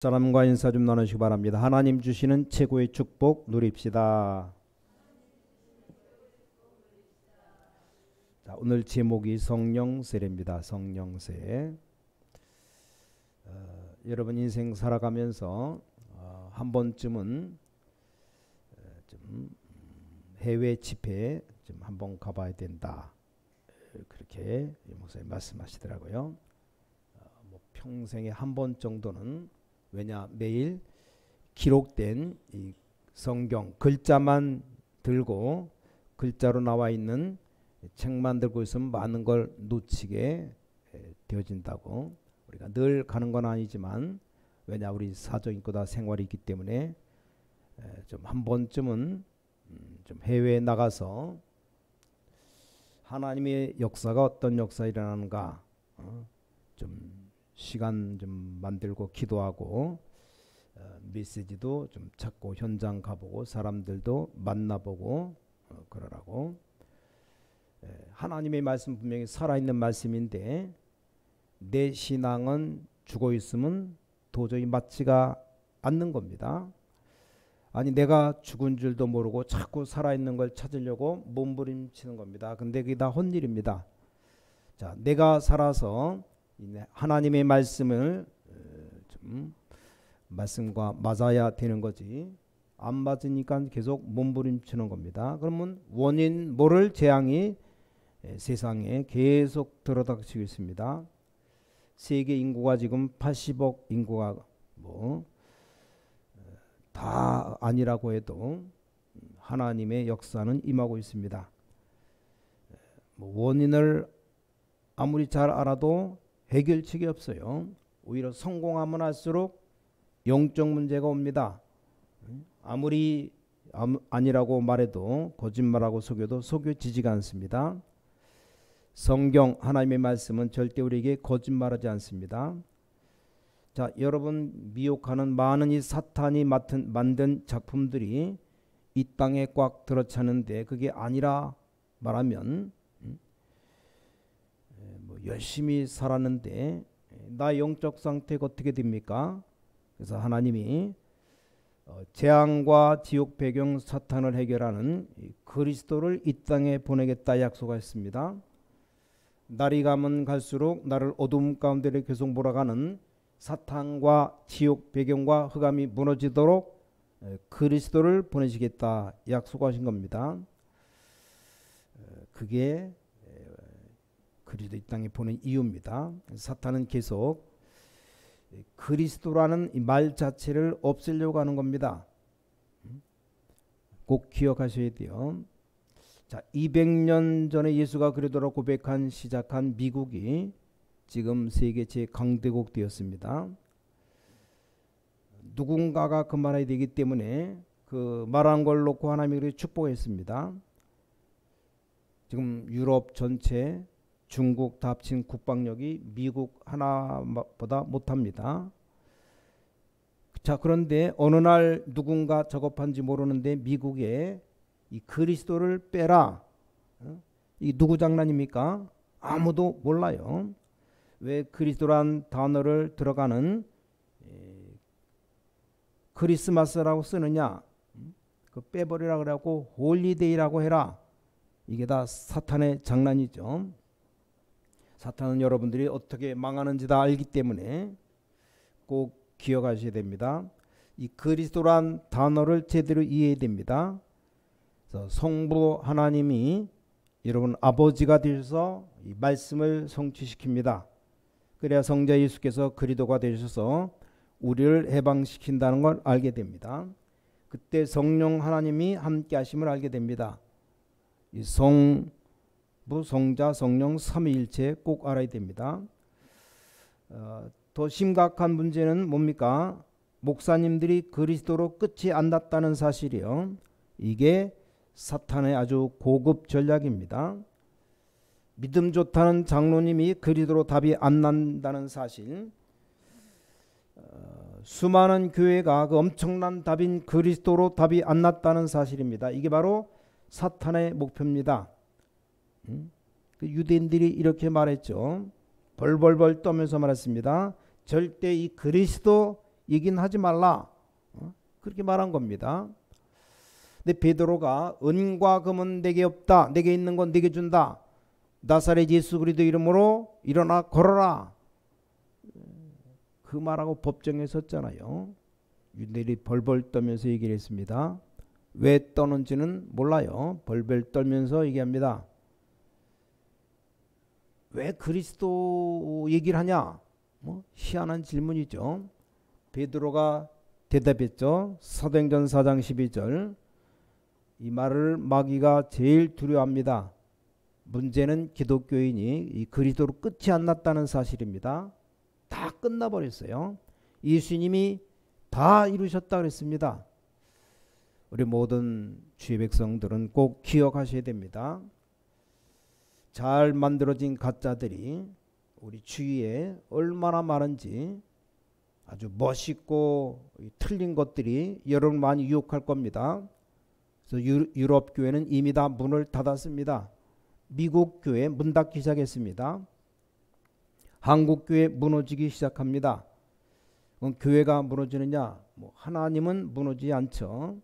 사람과 인사 좀 나누시기 바랍니다. 하나님 주시는 최고의 축복 누립시다. 자, 오늘 제목이 성령세례입니다. 성령세. 여러분 인생 살아가면서 한 번쯤은 좀 해외 집회 좀 한번 가봐야 된다. 그렇게 목사님 말씀하시더라고요. 뭐 평생에 한 번 정도는, 왜냐 매일 기록된 이 성경 글자만 들고 글자로 나와 있는 책만 들고 있으면 많은 걸 놓치게 되어진다고. 우리가 늘 가는 건 아니지만, 왜냐 우리 사적인거다 생활이 있기 때문에 좀 한 번쯤은 좀 해외에 나가서 하나님의 역사가 어떤 역사 일어나는가 좀 시간 좀 만들고 기도하고 메시지도 좀 찾고 현장 가보고 사람들도 만나보고 그러라고. 하나님의 말씀 분명히 살아있는 말씀인데 내 신앙은 죽어 있으면 도저히 맞지가 않는 겁니다. 아니 내가 죽은 줄도 모르고 자꾸 살아있는 걸 찾으려고 몸부림치는 겁니다. 근데 그게 다 헛일입니다. 자, 내가 살아서 하나님의 말씀을 좀 말씀과 맞아야 되는 거지, 안 맞으니까 계속 몸부림치는 겁니다. 그러면 원인 모를 재앙이 세상에 계속 들어닥치고 있습니다. 세계 인구가 지금 80억 인구가 다 아니라고 해도 하나님의 역사는 임하고 있습니다. 원인을 아무리 잘 알아도 해결책이 없어요. 오히려 성공하면 할수록 영적 문제가 옵니다. 아무리 아니라고 말해도, 거짓말하고 속여도 속여지지가 않습니다. 성경 하나님의 말씀은 절대 우리에게 거짓말하지 않습니다. 자, 여러분 미혹하는 많은 이 사탄이 만든 작품들이 이 땅에 꽉 들어차는데, 그게 아니라 말하면 열심히 살았는데 나 영적 상태가 어떻게 됩니까? 그래서 하나님이 재앙과 지옥 배경 사탄을 해결하는 그리스도를 이 땅에 보내겠다 약속하셨습니다. 날이 가면 갈수록 나를 어둠 가운데 계속 몰아가는 사탄과 지옥 배경과 흑암이 무너지도록 그리스도를 보내시겠다 약속하신 겁니다. 그게 그리스도 이 땅에 보낸 이유입니다. 사탄은 계속 그리스도라는 이 말 자체를 없애려고 하는 겁니다. 꼭 기억하셔야 돼요. 자, 200년 전에 예수가 그리스도라고 시작한 미국이 지금 세계 제 강대국 되었습니다. 누군가가 그 말해야 되기 때문에 그 말한 걸 놓고 하나님이 축복했습니다. 지금 유럽 전체, 중국 다 합친 국방력이 미국 하나보다 못합니다. 자, 그런데 어느 날 누군가 작업한지 모르는데 미국에 이 그리스도를 빼라. 이 누구 장난입니까? 아무도 몰라요. 왜 그리스도란 단어를 들어가는 크리스마스라고 쓰느냐? 그 빼버리라 그래갖고 홀리데이라고 해라. 이게 다 사탄의 장난이죠. 사탄은 여러분들이 어떻게 망하는지 다 알기 때문에 꼭 기억하셔야 됩니다. 이 그리스도란 단어를 제대로 이해해야 됩니다. 그래서 성부 하나님이 여러분 아버지가 되셔서 이 말씀을 성취시킵니다. 그래야 성자 예수께서 그리스도가 되셔서 우리를 해방시킨다는 걸 알게 됩니다. 그때 성령 하나님이 함께 하심을 알게 됩니다. 이 성부, 성자, 성령 삼위일체 꼭 알아야 됩니다. 더 심각한 문제는 뭡니까? 목사님들이 그리스도로 끝이 안 났다는 사실이요. 이게 사탄의 아주 고급 전략입니다. 믿음 좋다는 장로님이 그리스도로 답이 안 난다는 사실, 수많은 교회가 그 엄청난 답인 그리스도로 답이 안 났다는 사실입니다. 이게 바로 사탄의 목표입니다. 그 유대인들이 이렇게 말했죠. 벌벌벌 떠면서 말했습니다. 절대 이 그리스도 얘기는 하지 말라. 그렇게 말한 겁니다. 근데 베드로가 은과 금은 내게 없다. 내게 있는 건 내게 준다. 나사렛 예수 그리스도 이름으로 일어나 걸어라. 그 말하고 법정에 섰잖아요. 유대인이 벌벌 떨면서 얘기를 했습니다. 왜 떠는지는 몰라요. 벌벌 떨면서 얘기합니다. 왜 그리스도 얘기를 하냐? 희한한 질문이죠. 베드로가 대답했죠. 사도행전 4장 12절. 이 말을 마귀가 제일 두려워합니다. 문제는 기독교인이 이 그리스도로 끝이 안 났다는 사실입니다. 다 끝나버렸어요. 예수님이 다 이루셨다 그랬습니다. 우리 모든 주의 백성들은 꼭 기억하셔야 됩니다. 잘 만들어진 가짜들이 우리 주위에 얼마나 많은지, 아주 멋있고 틀린 것들이 여러분 많이 유혹할 겁니다. 그래서 유럽 교회는 이미 다 문을 닫았습니다. 미국 교회 문 닫기 시작했습니다. 한국 교회 무너지기 시작합니다. 그럼 교회가 무너지느냐? 하나님은 무너지지 않죠.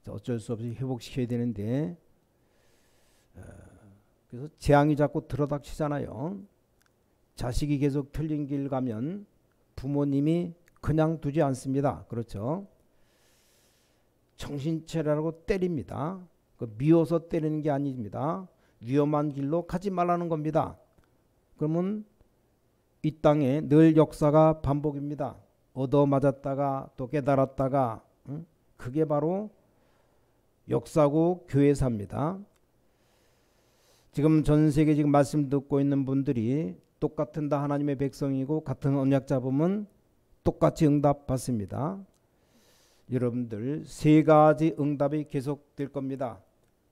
어쩔 수 없이 회복시켜야 되는데, 그래서 재앙이 자꾸 들어닥치잖아요. 자식이 계속 틀린 길 가면 부모님이 그냥 두지 않습니다. 그렇죠? 정신 차리라고 때립니다. 미워서 때리는 게 아닙니다. 위험한 길로 가지 말라는 겁니다. 그러면 이 땅에 늘 역사가 반복입니다. 얻어맞았다가 또 깨달았다가, 그게 바로 역사고 교회사입니다. 지금 전 세계 지금 말씀 듣고 있는 분들이 똑같은 다 하나님의 백성이고 같은 언약 잡으면 똑같이 응답 받습니다. 여러분들 세 가지 응답이 계속될 겁니다.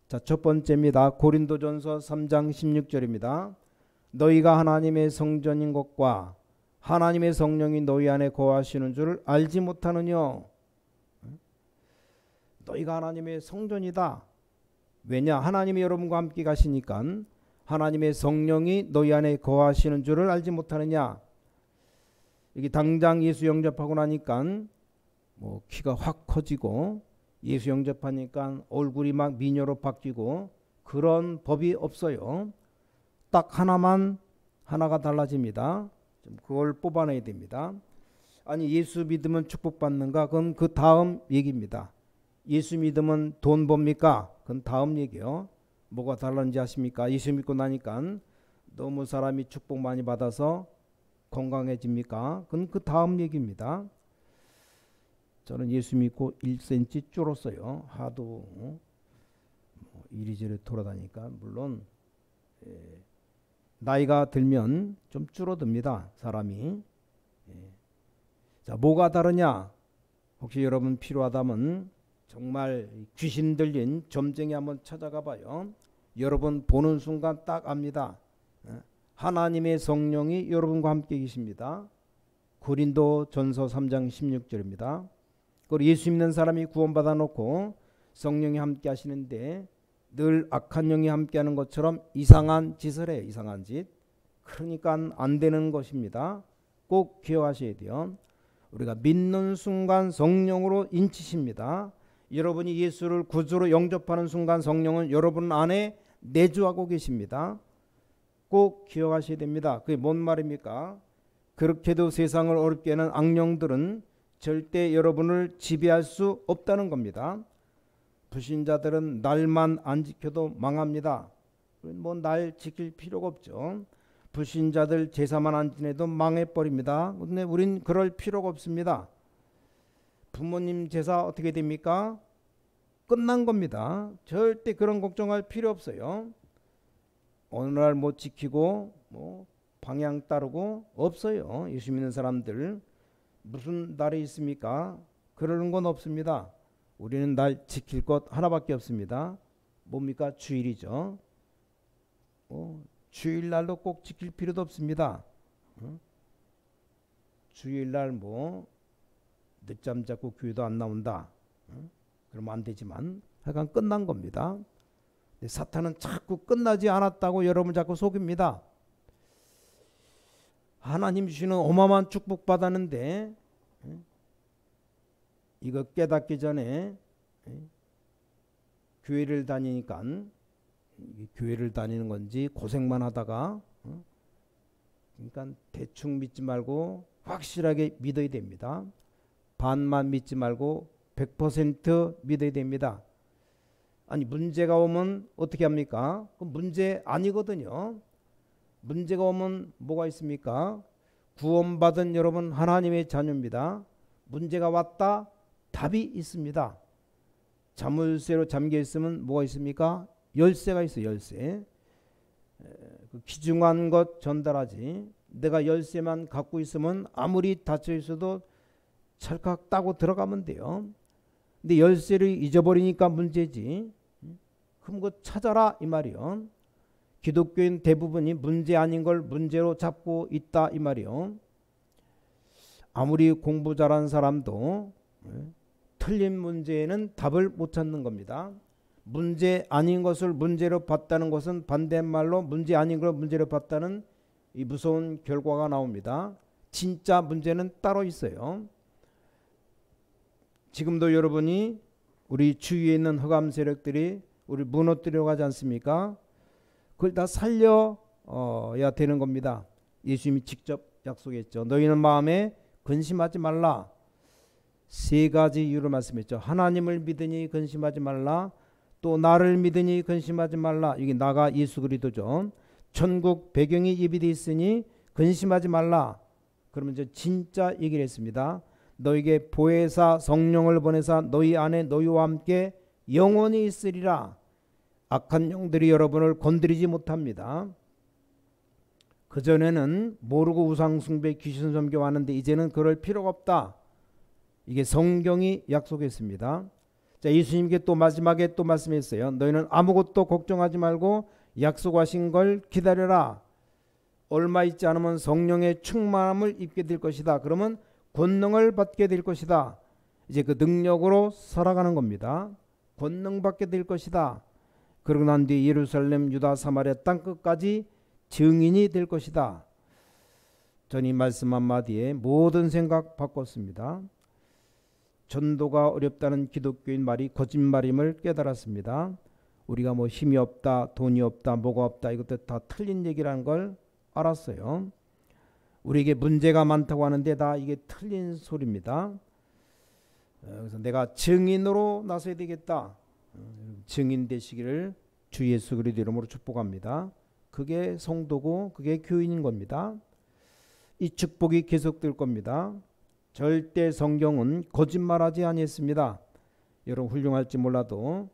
자, 첫 번째입니다. 고린도전서 3장 16절입니다. 너희가 하나님의 성전인 것과 하나님의 성령이 너희 안에 거하시는 줄을 알지 못하느냐. 너희가 하나님의 성전이다. 왜냐? 하나님이 여러분과 함께 가시니까 하나님의 성령이 너희 안에 거하시는 줄을 알지 못하느냐. 이게 당장 예수 영접하고 나니까 키가 확 커지고 예수 영접하니까 얼굴이 막 미녀로 바뀌고 그런 법이 없어요. 딱 하나가 달라집니다. 그걸 뽑아내야 됩니다. 아니 예수 믿으면 축복받는가? 그건 그 다음 얘기입니다. 예수 믿으면 돈 법니까? 그건 다음 얘기요. 뭐가 달랐는지 아십니까? 예수 믿고 나니까 너무 사람이 축복 많이 받아서 건강해집니까? 그건 그 다음 얘기입니다. 저는 예수 믿고 1cm 줄었어요. 하도 이리저리 돌아다니까. 물론 나이가 들면 좀 줄어듭니다. 사람이. 자, 뭐가 다르냐? 혹시 여러분 필요하다면 정말 귀신 들린 점쟁이 한번 찾아가 봐요. 여러분 보는 순간 딱 압니다. 하나님의 성령이 여러분과 함께 계십니다. 고린도전서 3장 16절입니다. 그리고 예수 믿는 사람이 구원받아 놓고 성령이 함께 하시는데 늘 악한 영이 함께 하는 것처럼 이상한 짓을 해요. 이상한 짓. 그러니까 안 되는 것입니다. 꼭 기억하셔야 돼요. 우리가 믿는 순간 성령으로 인치십니다. 여러분이 예수를 구주로 영접하는 순간 성령은 여러분 안에 내주하고 계십니다. 꼭 기억하셔야 됩니다. 그게 뭔 말입니까? 그렇게도 세상을 어렵게 하는 악령들은 절대 여러분을 지배할 수 없다는 겁니다. 불신자들은 날만 안 지켜도 망합니다. 날 지킬 필요가 없죠. 불신자들 제사만 안 지내도 망해버립니다. 근데 우린 그럴 필요가 없습니다. 부모님 제사 어떻게 됩니까? 끝난 겁니다. 절대 그런 걱정할 필요 없어요. 어느 날 못 지키고 방향 따르고 없어요. 예수 믿는 사람들 무슨 날이 있습니까? 그러는 건 없습니다. 우리는 날 지킬 것 하나밖에 없습니다. 뭡니까? 주일이죠. 주일날도 꼭 지킬 필요도 없습니다. 주일날 늦잠 자고 교회도 안 나온다. 그러면 안 되지만 하여간 끝난 겁니다. 근데 사탄은 자꾸 끝나지 않았다고 여러분 자꾸 속입니다. 하나님 주시는 어마어마한 축복 받았는데 이거 깨닫기 전에 교회를 다니니까 교회를 다니는 건지 고생만 하다가 그러니까 대충 믿지 말고 확실하게 믿어야 됩니다. 반만 믿지 말고 100% 믿어야 됩니다. 아니 문제가 오면 어떻게 합니까? 그 문제 아니거든요. 문제가 오면 뭐가 있습니까? 구원받은 여러분 하나님의 자녀입니다. 문제가 왔다 답이 있습니다. 자물쇠로 잠겨 있으면 뭐가 있습니까? 열쇠가 있어요. 열쇠. 그 귀중한 것 전달하지. 내가 열쇠만 갖고 있으면 아무리 닫혀 있어도 찰칵 따고 들어가면 돼요. 근데 열쇠를 잊어버리니까 문제지. 그럼 그거 찾아라 이 말이요. 기독교인 대부분이 문제 아닌 걸 문제로 잡고 있다 이 말이요. 아무리 공부 잘한 사람도 틀린 문제에는 답을 못 찾는 겁니다. 문제 아닌 것을 문제로 봤다는 것은 반대말로 문제 아닌 걸 문제로 봤다는 이 무서운 결과가 나옵니다. 진짜 문제는 따로 있어요. 지금도 여러분이 우리 주위에 있는 흑암 세력들이 우리 무너뜨리려고 하지 않습니까? 그걸 다 살려야 되는 겁니다. 예수님이 직접 약속했죠. 너희는 마음에 근심하지 말라. 세 가지 이유를 말씀했죠. 하나님을 믿으니 근심하지 말라. 또 나를 믿으니 근심하지 말라. 이게 나가 예수 그리스도죠. 천국 배경이 예비되어 있으니 근심하지 말라. 그러면 이제 진짜 얘기를 했습니다. 너에게 보혜사 성령을 보내사 너희 안에 너희와 함께 영원히 있으리라. 악한 영들이 여러분을 건드리지 못합니다. 그전에는 모르고 우상숭배 귀신 섬겨왔는데 이제는 그럴 필요가 없다. 이게 성경이 약속했습니다. 자, 예수님께 또 마지막에 또 말씀했어요. 너희는 아무것도 걱정하지 말고 약속하신 걸 기다려라. 얼마 있지 않으면 성령의 충만함을 입게 될 것이다. 그러면 권능을 받게 될 것이다. 이제 그 능력으로 살아가는 겁니다. 권능 받게 될 것이다. 그러고 난 뒤에 예루살렘, 유다, 사마리아 땅끝까지 증인이 될 것이다. 전이 말씀 한마디에 모든 생각 바꿨습니다. 전도가 어렵다는 기독교인 말이 거짓말임을 깨달았습니다. 우리가 뭐 힘이 없다, 돈이 없다, 뭐가 없다 이것도 다 틀린 얘기라는 걸 알았어요. 우리에게 문제가 많다고 하는데 다 이게 틀린 소리입니다. 그래서 내가 증인으로 나서야 되겠다. 증인 되시기를 주 예수 그리스도 이름으로 축복합니다. 그게 성도고 그게 교인인 겁니다. 이 축복이 계속될 겁니다. 절대 성경은 거짓말하지 아니했습니다. 여러분 훌륭할지 몰라도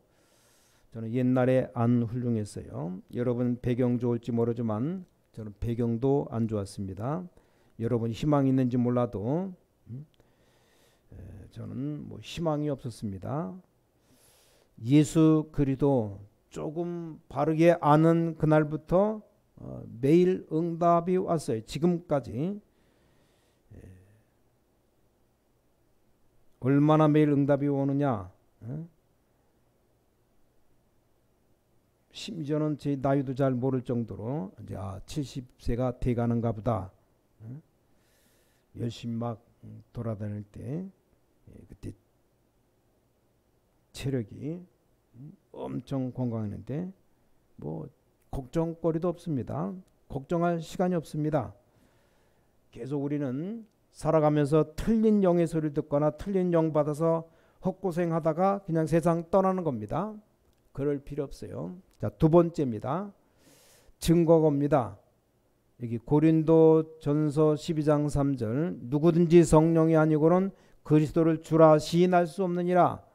저는 옛날에 안 훌륭했어요. 여러분 배경 좋을지 모르지만 저는 배경도 안 좋았습니다. 여러분 희망이 있는지 몰라도 저는 뭐 희망이 없었습니다. 예수 그리스도 조금 바르게 아는 그날부터 매일 응답이 왔어요. 지금까지. 얼마나 매일 응답이 오느냐. 심지어는 제 나이도 잘 모를 정도로 이제 70세가 돼가는가 보다. 열심히 막 돌아다닐 때 그때 체력이 엄청 건강했는데 뭐 걱정거리도 없습니다. 걱정할 시간이 없습니다. 계속 우리는 살아가면서 틀린 영의 소리를 듣거나 틀린 영 받아서 헛고생하다가 그냥 세상 떠나는 겁니다. 그럴 필요 없어요. 자, 두 번째입니다. 증거겁니다. 여기 고린도 전서 12장 3절 누구든지 성령이 아니고는 그리스도를 주라 시인할 수 없느니라.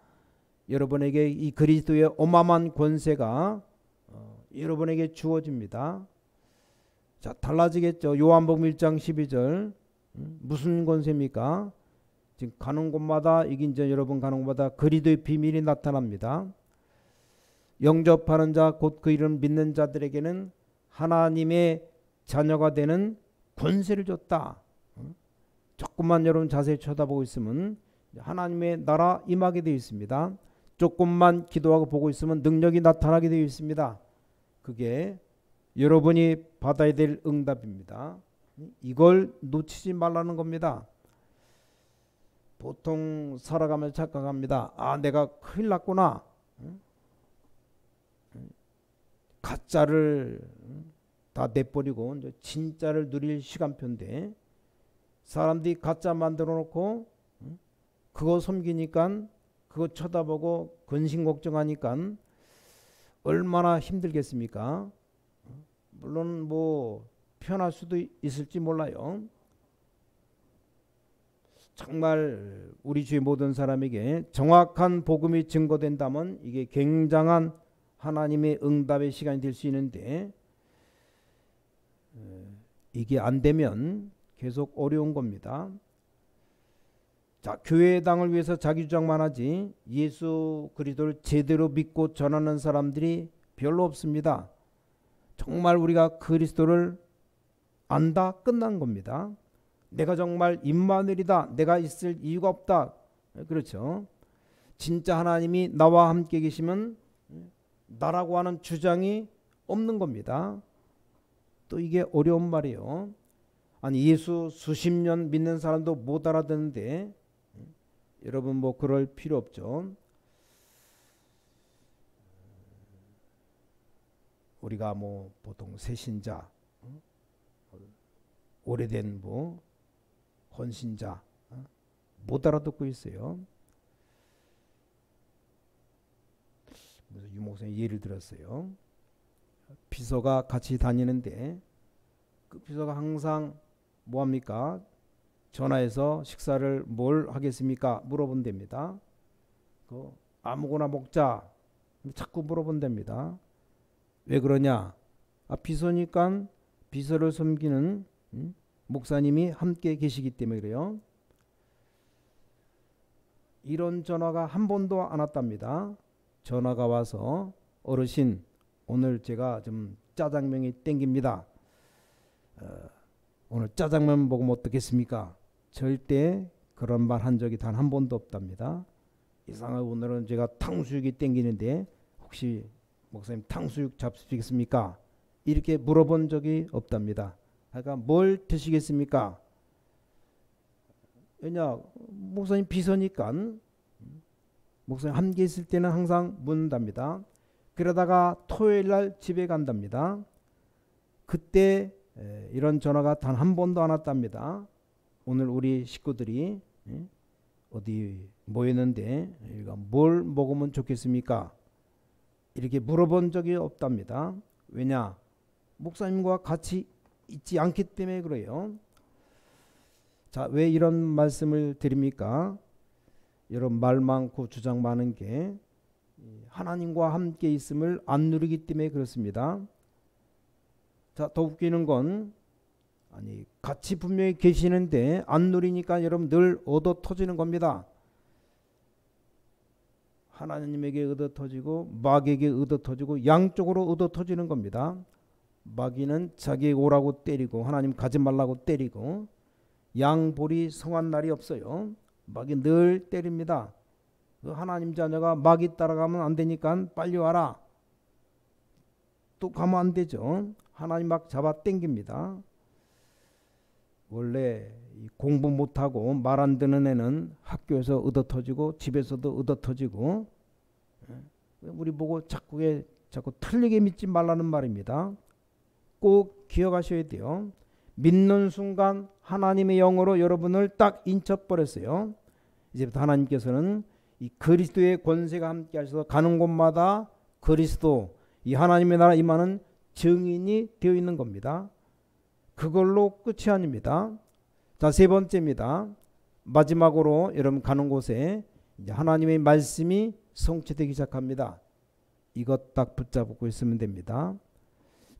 여러분에게 이 그리스도의 어마어마한 권세가 여러분에게 주어집니다. 자, 달라지겠죠. 요한복음 1장 12절 무슨 권세입니까? 지금 가는 곳마다 이게 이제 여러분 가는 곳마다 그리스도의 비밀이 나타납니다. 영접하는 자 곧 그 이름 믿는 자들에게는 하나님의 자녀가 되는 권세를 줬다. 조금만 여러분 자세히 쳐다보고 있으면 하나님의 나라 임하게 되어 있습니다. 조금만 기도하고 보고 있으면 능력이 나타나게 되어 있습니다. 그게 여러분이 받아야 될 응답입니다. 이걸 놓치지 말라는 겁니다. 보통 살아가면서 착각합니다. 아, 내가 큰일 났구나. 가짜를 다 내버리고 이제 진짜를 누릴 시간표인데, 사람들이 가짜 만들어 놓고 그거 섬기니까, 그거 쳐다보고 근심 걱정하니까 얼마나 힘들겠습니까? 물론 뭐 편할 수도 있을지 몰라요. 정말 우리 주위 모든 사람에게 정확한 복음이 증거된다면 이게 굉장한 하나님의 응답의 시간이 될 수 있는데, 이게 안 되면 계속 어려운 겁니다. 자, 교회당을 위해서 자기 주장만 하지 예수 그리스도를 제대로 믿고 전하는 사람들이 별로 없습니다. 정말 우리가 그리스도를 안다 끝난 겁니다. 내가 정말 임마누엘이다, 내가 있을 이유가 없다. 그렇죠. 진짜 하나님이 나와 함께 계시면 나라고 하는 주장이 없는 겁니다. 또 이게 어려운 말이에요. 아니, 예수 수십 년 믿는 사람도 못 알아듣는데, 여러분 뭐 그럴 필요 없죠. 우리가 뭐 보통 새신자, 오래된 뭐 헌신자 못 알아듣고 있어요. 그래서 유목사님 예를 들었어요. 비서가 같이 다니는데 그 비서가 항상 뭐합니까? 전화해서 식사를 뭘 하겠습니까? 물어본답니다. 그 아무거나 먹자. 자꾸 물어본답니다. 왜 그러냐? 아, 비서니까 비서를 섬기는 목사님이 함께 계시기 때문에 그래요. 이런 전화가 한 번도 안 왔답니다. 전화가 와서 어르신, 오늘 제가 좀 짜장면이 땡깁니다. 오늘 짜장면 먹으면 어떻겠습니까? 절대 그런 말 한 적이 단 한 번도 없답니다. 이상하게 오늘은 제가 탕수육이 땡기는데 혹시 목사님 탕수육 잡수시겠습니까? 이렇게 물어본 적이 없답니다. 그러니까 뭘 드시겠습니까? 왜냐, 목사님 비서니까 목사님 함께 있을 때는 항상 묻는답니다. 그러다가 토요일 날 집에 간답니다. 그때 이런 전화가 단 한 번도 안 왔답니다. 오늘 우리 식구들이 어디 모였는데 뭘 먹으면 좋겠습니까? 이렇게 물어본 적이 없답니다. 왜냐? 목사님과 같이 있지 않기 때문에 그래요. 자, 왜 이런 말씀을 드립니까? 여러분, 말 많고 주장 많은 게 하나님과 함께 있음을 안 누리기 때문에 그렇습니다. 자, 더 웃기는 건, 아니, 같이 분명히 계시는데 안 누리니까 여러분 늘 얻어 터지는 겁니다. 하나님에게 얻어 터지고 마귀에게 얻어 터지고 양쪽으로 얻어 터지는 겁니다. 마귀는 자기에게 오라고 때리고 하나님 가지 말라고 때리고, 양볼이 성한 날이 없어요. 마귀 늘 때립니다. 그 하나님 자녀가 마귀 따라가면 안 되니까 빨리 와라. 또 가면 안 되죠. 하나님 막 잡아 당깁니다. 원래 공부 못하고 말 안 듣는 애는 학교에서 얻어 터지고 집에서도 얻어 터지고, 우리 보고 자꾸 틀리게 믿지 말라는 말입니다. 꼭 기억하셔야 돼요. 믿는 순간 하나님의 영으로 여러분을 딱 인쳐버렸어요. 이제부터 하나님께서는 이 그리스도의 권세가 함께 하셔서 가는 곳마다 그리스도, 이 하나님의 나라 임하는 증인이 되어 있는 겁니다. 그걸로 끝이 아닙니다. 자, 세 번째입니다. 마지막으로 여러분 가는 곳에 이제 하나님의 말씀이 성취되기 시작합니다. 이것 딱 붙잡고 있으면 됩니다.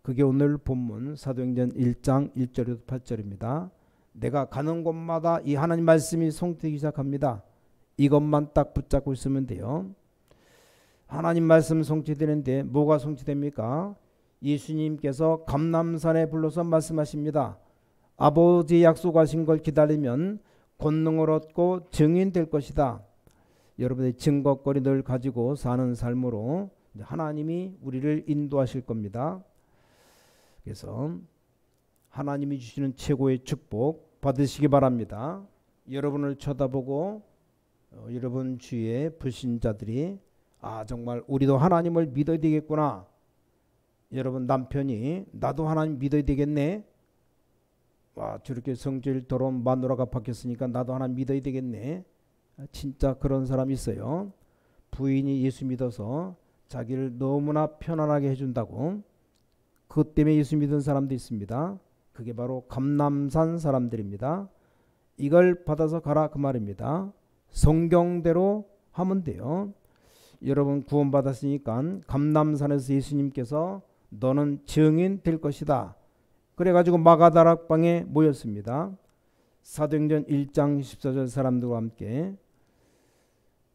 그게 오늘 본문 사도행전 1장 1절에서 8절입니다. 내가 가는 곳마다 이 하나님 말씀이 성취되기 시작합니다. 이것만 딱 붙잡고 있으면 돼요. 하나님 말씀 성취되는데 뭐가 성취됩니까? 예수님께서 감람산에 불러서 말씀하십니다. 아버지 약속하신 걸 기다리면 권능을 얻고 증인 될 것이다. 여러분의 증거거리 늘 가지고 사는 삶으로 하나님이 우리를 인도하실 겁니다. 그래서 하나님이 주시는 최고의 축복 받으시기 바랍니다. 여러분을 쳐다보고 여러분 주위의 불신자들이 정말 우리도 하나님을 믿어야 되겠구나. 여러분 남편이 나도 하나님 믿어야 되겠네. 저렇게 성질 더러운 마누라가 바뀌었으니까 나도 하나님 믿어야 되겠네. 진짜 그런 사람이 있어요. 부인이 예수 믿어서 자기를 너무나 편안하게 해준다고. 그것 때문에 예수 믿은 사람도 있습니다. 그게 바로 감남산 사람들입니다. 이걸 받아서 가라 그 말입니다. 성경대로 하면 돼요. 여러분 구원받았으니까 감남산에서 예수님께서 너는 증인 될 것이다. 그래가지고 마가다락방에 모였습니다. 사도행전 1장 14절 사람들과 함께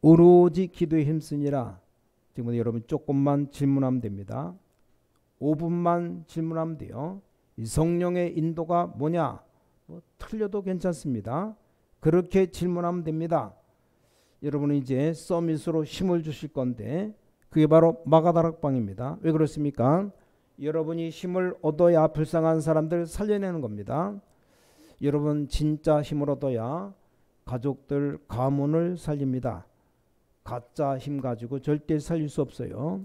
오로지 기도에 힘쓰니라. 지금 여러분 조금만 질문하면 됩니다. 5분만 질문하면 돼요. 이 성령의 인도가 뭐냐? 틀려도 괜찮습니다. 그렇게 질문하면 됩니다. 여러분은 이제 서밋으로 힘을 주실 건데 그게 바로 마가다락방입니다. 왜 그렇습니까? 여러분이 힘을 얻어야 불쌍한 사람들 살려내는 겁니다. 여러분 진짜 힘을 얻어야 가족들 가문을 살립니다. 가짜 힘 가지고 절대 살릴 수 없어요.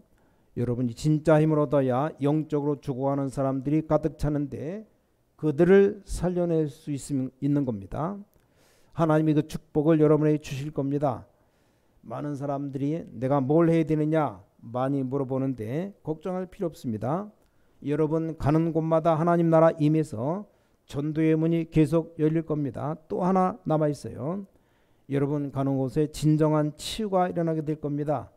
여러분이 진짜 힘을 얻어야 영적으로 죽어가는 사람들이 가득 차는데 그들을 살려낼 수 있는 겁니다. 하나님이 그 축복을 여러분에게 주실 겁니다. 많은 사람들이 내가 뭘 해야 되느냐 많이 물어보는데 걱정할 필요 없습니다. 여러분 가는 곳마다 하나님 나라 임해서 전도의 문이 계속 열릴 겁니다. 또 하나 남아 있어요. 여러분 가는 곳에 진정한 치유가 일어나게 될 겁니다.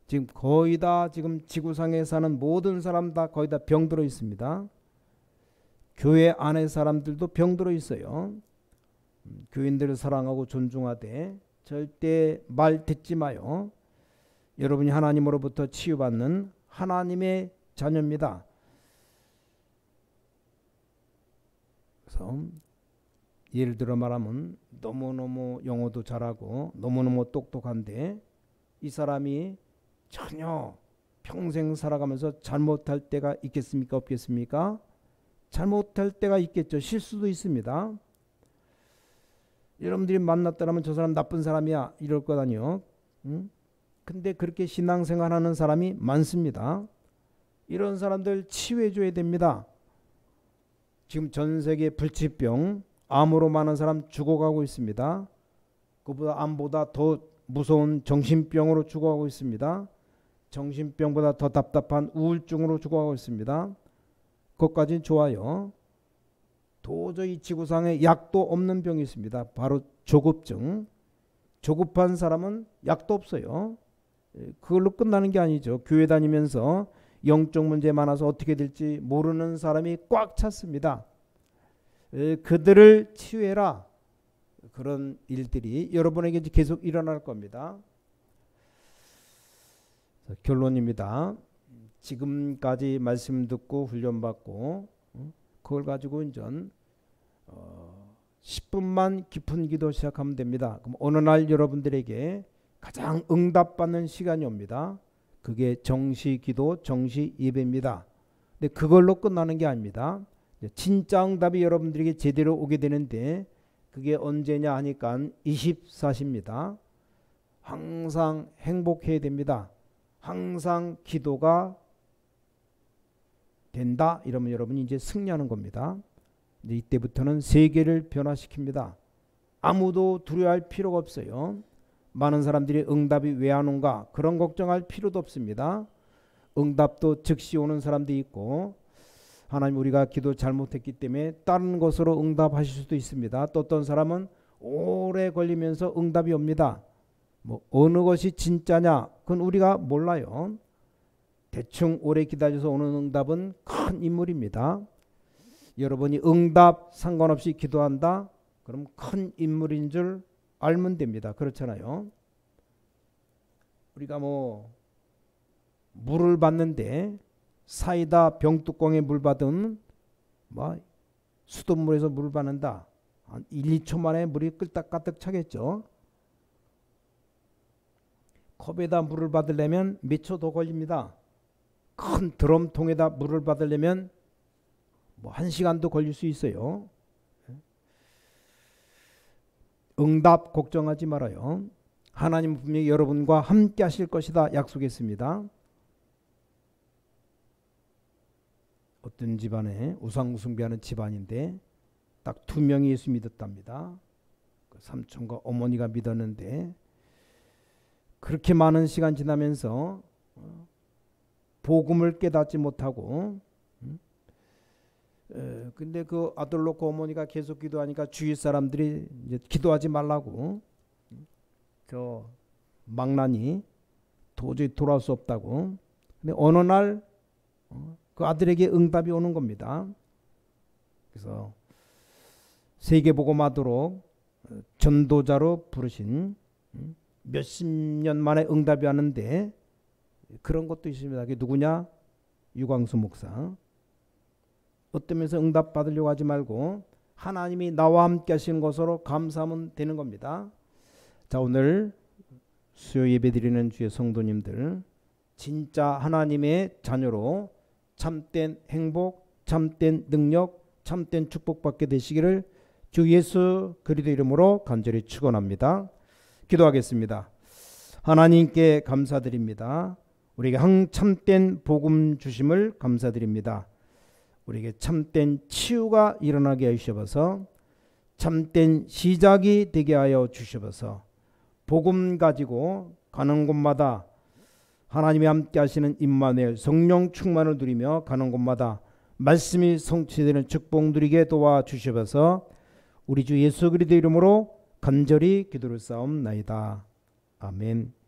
지금 거의 다 지금 지구상에 사는 모든 사람 다 거의 다 병들어 있습니다. 교회 안에 사람들도 병들어 있어요. 교인들을 사랑하고 존중하되 절대 말 듣지 마요. 여러분이 하나님으로부터 치유받는 하나님의 자녀입니다. 그래서 예를 들어 말하면 너무너무 영어도 잘하고 너무너무 똑똑한데 이 사람이 전혀 평생 살아가면서 잘못할 때가 있겠습니까? 없겠습니까? 잘못할 때가 있겠죠. 실수도 있습니다. 여러분들이 만났다면 저 사람 나쁜 사람이야 이럴 것 아니요. 근데 그렇게 신앙생활하는 사람이 많습니다. 이런 사람들 치유해 줘야 됩니다. 지금 전 세계 불치병 암으로 많은 사람 죽어가고 있습니다. 그보다 암보다 더 무서운 정신병으로 죽어가고 있습니다. 정신병보다 더 답답한 우울증으로 죽어가고 있습니다. 그것까지는 좋아요. 도저히 지구상에 약도 없는 병이 있습니다. 바로 조급증. 조급한 사람은 약도 없어요. 그걸로 끝나는 게 아니죠. 교회 다니면서 영적 문제 많아서 어떻게 될지 모르는 사람이 꽉 찼습니다. 그들을 치유해라. 그런 일들이 여러분에게 계속 일어날 겁니다. 결론입니다. 지금까지 말씀 듣고 훈련받고 그걸 가지고 이제 10분만 깊은 기도 시작하면 됩니다. 그럼 어느 날 여러분들에게 가장 응답받는 시간이 옵니다. 그게 정시 기도, 정시 예배입니다. 근데 그걸로 끝나는 게 아닙니다. 진짜 응답이 여러분들에게 제대로 오게 되는데 그게 언제냐 하니까 24시입니다. 항상 행복해야 됩니다. 항상 기도가 된다 이러면 여러분이 이제 승리하는 겁니다. 이제 이때부터는 세계를 변화시킵니다. 아무도 두려워할 필요가 없어요. 많은 사람들이 응답이 왜 안 온가 그런 걱정할 필요도 없습니다. 응답도 즉시 오는 사람도 있고 하나님 우리가 기도 잘못했기 때문에 다른 것으로 응답하실 수도 있습니다. 또 어떤 사람은 오래 걸리면서 응답이 옵니다. 뭐 어느 것이 진짜냐 그건 우리가 몰라요. 대충 오래 기다려서 오는 응답은 큰 인물입니다. 여러분이 응답 상관없이 기도한다 그럼 큰 인물인 줄 알면 됩니다. 그렇잖아요. 우리가 뭐 물을 받는데 사이다 병뚜껑에 물 받으면 뭐 수돗물에서 물을 받는다. 한 1, 2초 만에 물이 끌딱가득 차겠죠. 컵에다 물을 받으려면 몇 초 더 걸립니다. 큰 드럼통에다 물을 받으려면 뭐 1시간도 걸릴 수 있어요. 응답 걱정하지 말아요. 하나님은 분명히 여러분과 함께 하실 것이다 약속했습니다. 어떤 집안에 우상 숭배하는 집안인데 딱 2명이 예수 믿었답니다. 삼촌과 어머니가 믿었는데 그렇게 많은 시간 지나면서 복음을 깨닫지 못하고 근데 그 아들 놓고 어머니가 계속 기도하니까 주위 사람들이 이제 기도하지 말라고 저 망나니 도저히 돌아올 수 없다고. 근데 어느 날 그 아들에게 응답이 오는 겁니다. 그래서 세계복음하도록 전도자로 부르신 몇십 년 만에 응답이 왔는데 그런 것도 있습니다. 그게 누구냐? 유광수 목사. 어떤 면에서 응답 받으려고 하지 말고 하나님이 나와 함께 하시는 것으로 감사하면 되는 겁니다. 자, 오늘 수요 예배 드리는 주의 성도님들, 진짜 하나님의 자녀로 참된 행복, 참된 능력, 참된 축복받게 되시기를 주 예수 그리스도 이름으로 간절히 축원합니다. 기도하겠습니다. 하나님께 감사드립니다. 우리에게 참된 복음 주심을 감사드립니다. 우리에게 참된 치유가 일어나게 하여 주셔서 참된 시작이 되게 하여 주셔서 복음 가지고 가는 곳마다 하나님이 함께 하시는 임마누엘 성령 충만을 누리며 가는 곳마다 말씀이 성취되는 축복 누리게 도와주셔서 우리 주 예수 그리스도 이름으로 간절히 기도를 쌓옵나이다. 아멘.